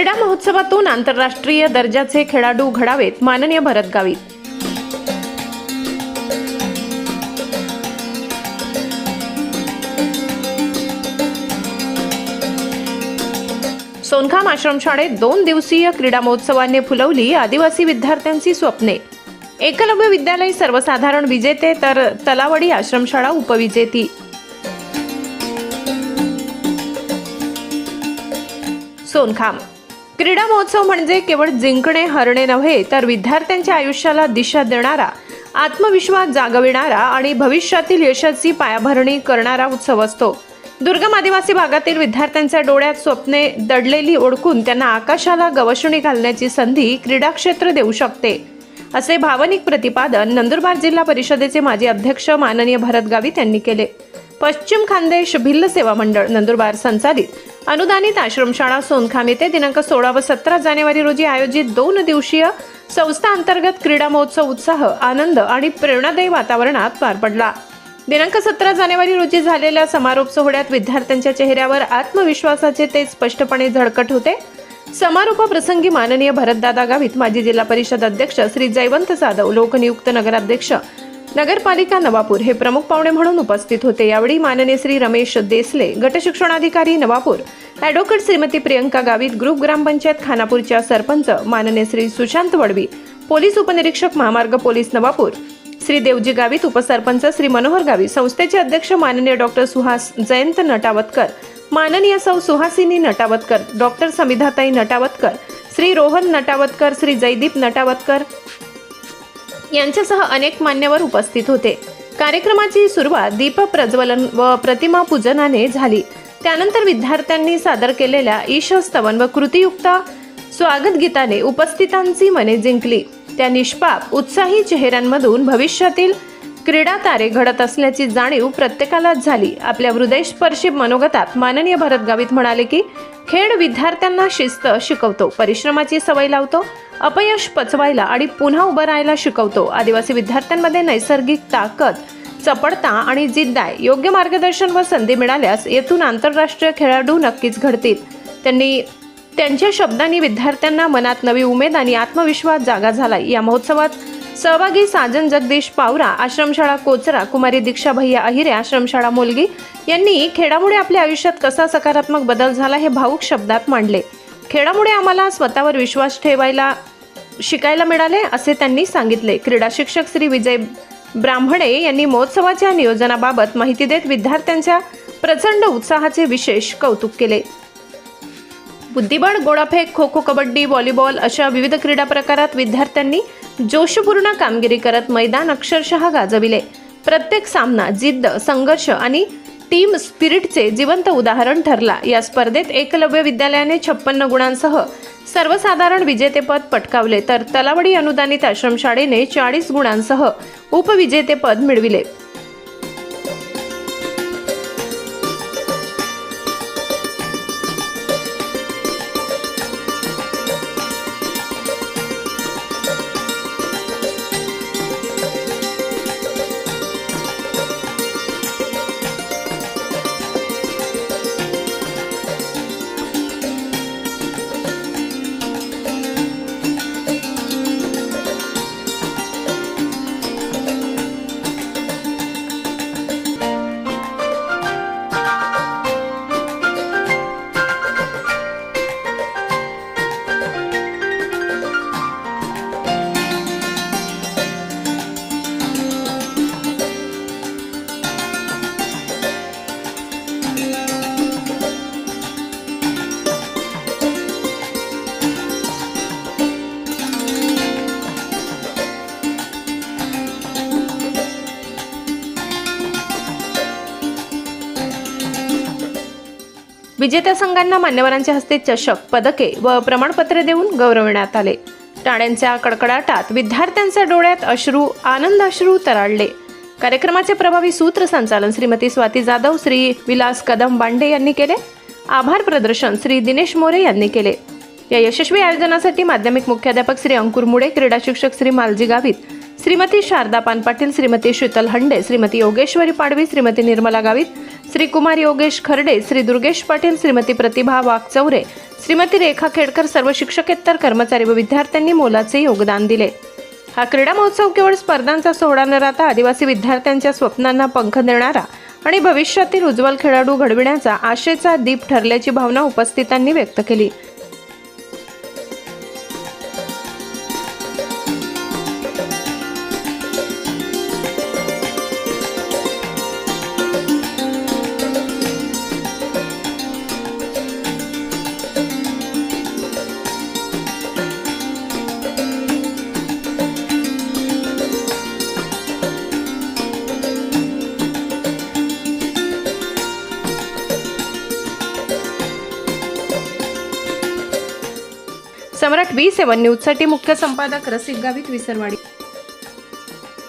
क्रीडा महोत्सवातून आंतरराष्ट्रीय दर्जाचे खेळाडू घडावेत, माननीय भरत गावित. सोनखाम आश्रमशाळेत 2 दिवसीय क्रीडा महोत्सवाने फुलवली आदिवासी विद्यार्थ्यांची स्वप्ने. एकलव्य विद्यालय सर्वसाधारण विजेते तर तलावडी आश्रमशाळा उपविजेती. सोनखाम क्रीडा महोत्सव म्हणजे केवळ जिंकणे हरणे नव्हे, तर विद्यार्थ्यांच्या आयुष्याला दिशा देणारा, आत्मविश्वास जागविणारा आणि भविष्यातील यशाची पायाभरणी करणारा उत्सव असतो. दुर्गम आदिवासी भागातील विद्यार्थ्यांच्या डोळ्यात स्वप्ने दडलेली ओळखून त्यांना आकाशाला गवसणी घालण्याची संधी क्रीडा क्षेत्र देऊ शकते, असे भावनिक प्रतिपादन नंदुरबार जिल्हा परिषदेचे माजी अध्यक्ष माननीय भरत गावित यांनी केले. पश्चिम खानदेश भिल्ल सेवा मंडळ नंदुरबार संचालित अनुदानित आश्रमशाळा सोनखाम येथे दिनांक 16 व 17 जानेवारी रोजी आयोजित 2 दिवसीय संस्था अंतर्गत क्रीडा महोत्सव उत्साह, आनंद आणि प्रेरणादायी वातावरणात पार पडला. दिनांक 17 जानेवारी रोजी झालेल्या समारोप सोहळ्यात विद्यार्थ्यांच्या चेहऱ्यावर आत्मविश्वासाचे तेज स्पष्टपणे झळकत होते. समारोप प्रसंगी माननीय भरतदादा गावित, माजी जिल्हा परिषद अध्यक्ष श्री जयवंत जाधव, लोकनियुक्त नगराध्यक्ष नगरपालिका नवापूर हे प्रमुख पाहुणे म्हणून उपस्थित होते. यावेळी माननीय श्री रमेश देसले, गट शिक्षणाधिकारी नवापूर, ॲडव्होकेट श्रीमती प्रियंका गावित, ग्रुप ग्रामपंचायत खानापूरच्या सरपंच माननीय श्री सुशांत वडवी, पोलीस उपनिरीक्षक महामार्ग पोलीस नवापूर श्री देवजी गावित, उपसरपंच श्री मनोहर गावित, संस्थेचे अध्यक्ष माननीय डॉक्टर सुहास जयंत नटावतकर, माननीय सौ सुहासिनी नटावतकर, डॉक्टर समिधाताई नटावतकर, श्री रोहन नटावतकर, श्री जयदीप नटावतकर यांच्यासह अनेक मान्यवर उपस्थित होते. कार्यक्रमाची सुरुवात दीप प्रज्वलन व प्रतिमा पूजनाने झाली. त्यानंतर विद्यार्थ्यांनी सादर केलेल्या ईशस्तवन व कृतीयुक्त स्वागत गीताने उपस्थितांची मने जिंकली. त्या निष्पाप उत्साही चेहऱ्यांमधून भविष्यातील क्रीडा तारे घडत असल्याची जाणीव प्रत्येकालाच झाली. आपल्या हृदयस्पर्शी मनोगतात माननीय भरत गावित म्हणाले की खेळ विद्यार्थ्यांना शिस्त शिकवतो, परिश्रमाची सवय लावतो, अपयश पचवायला आणि पुन्हा उभं राहायला शिकवतो. आदिवासी विद्यार्थ्यांमध्ये नैसर्गिक ताकद, चपळता आणि जिद्द आहे. योग्य मार्गदर्शन व संधी मिळाल्यास येथून आंतरराष्ट्रीय खेळाडू नक्कीच घडतील. त्यांच्या शब्दांनी विद्यार्थ्यांना मनात नवी उमेद आणि आत्मविश्वास जागा झाला. या महोत्सवात सहभागी साजन जगदीश पावरा, आश्रमशाळा कोचरा, कुमारी दीक्षा भैया अहिरे, आश्रमशाळा मोलगी यांनी खेळामुळे आपल्या आयुष्यात कसा सकारात्मक बदल झाला हे भावुक शब्दात मांडले. खेळामुळे आम्हाला स्वतःवर विश्वास ठेवायला शिकायला मिळाले, असे त्यांनी सांगितले. क्रीडा शिक्षक श्री विजय ब्राह्मणे यांनी महोत्सवाच्या नियोजनाबाबत माहिती देत विद्यार्थ्यांच्या प्रचंड उत्साहाचे विशेष कौतुक केले. बुद्धिबळ, गोळाफेक, खो खो, कबड्डी, व्हॉलीबॉल अशा विविध क्रीडा प्रकारात विद्यार्थ्यांनी जोशपूर्ण कामगिरी करत मैदान अक्षरशः गाजविले. प्रत्येक सामना जिद्द, संघर्ष आणि टीम स्पिरिटचे जिवंत उदाहरण ठरला. या स्पर्धेत एकलव्य विद्यालयाने 56 गुणांसह सर्वसाधारण विजेतेपद पटकावले, तर तलावडी अनुदानित आश्रमशाळेने 40 गुणांसह उपविजेतेपद मिळविले. विजेत्या संघांना मान्यवरांच्या हस्ते चषक, पदके व प्रमाणपत्रे देऊन गौरविण्यात आले. टाळ्यांच्या कडकडाटात विद्यार्थ्यांच्या डोळ्यात आनंदाश्रू तराळले. कार्यक्रमाचे प्रभावी सूत्रसंचालन श्रीमती स्वाती जाधव, श्री विलास कदम बांडे यांनी केले. आभार प्रदर्शन श्री दिनेश मोरे यांनी केले. या यशस्वी आयोजनासाठी माध्यमिक मुख्याध्यापक श्री अंकुर मुळे, क्रीडा शिक्षक श्री मालजी गावित, श्रीमती शारदा पान पाटील, श्रीमती शीतल हंडे, श्रीमती योगेश्वरी पाडवी, श्रीमती निर्मला गावित, श्री कुमार योगेश खर्डे, श्री दुर्गेश पाटील, श्रीमती प्रतिभा वाघचौरे, श्रीमती रेखा खेडकर सर्व शिक्षकेतर कर्मचारी व विद्यार्थ्यांनी मोलाचे योगदान दिले। हा क्रीडा महोत्सव केवळ स्पर्धांचा सोहळा न राहता आदिवासी विद्यार्थ्यांच्या स्वप्नांना पंख देणारा आणि भविष्यातील उज्ज्वल खेळाडू घडविण्याचा आशेचा दीप ठरल्याची भावना उपस्थितांनी व्यक्त केली। सम्राट V7 न्यूजसाठी मुख्य संपादक रसिक गावित, विसरवाडी।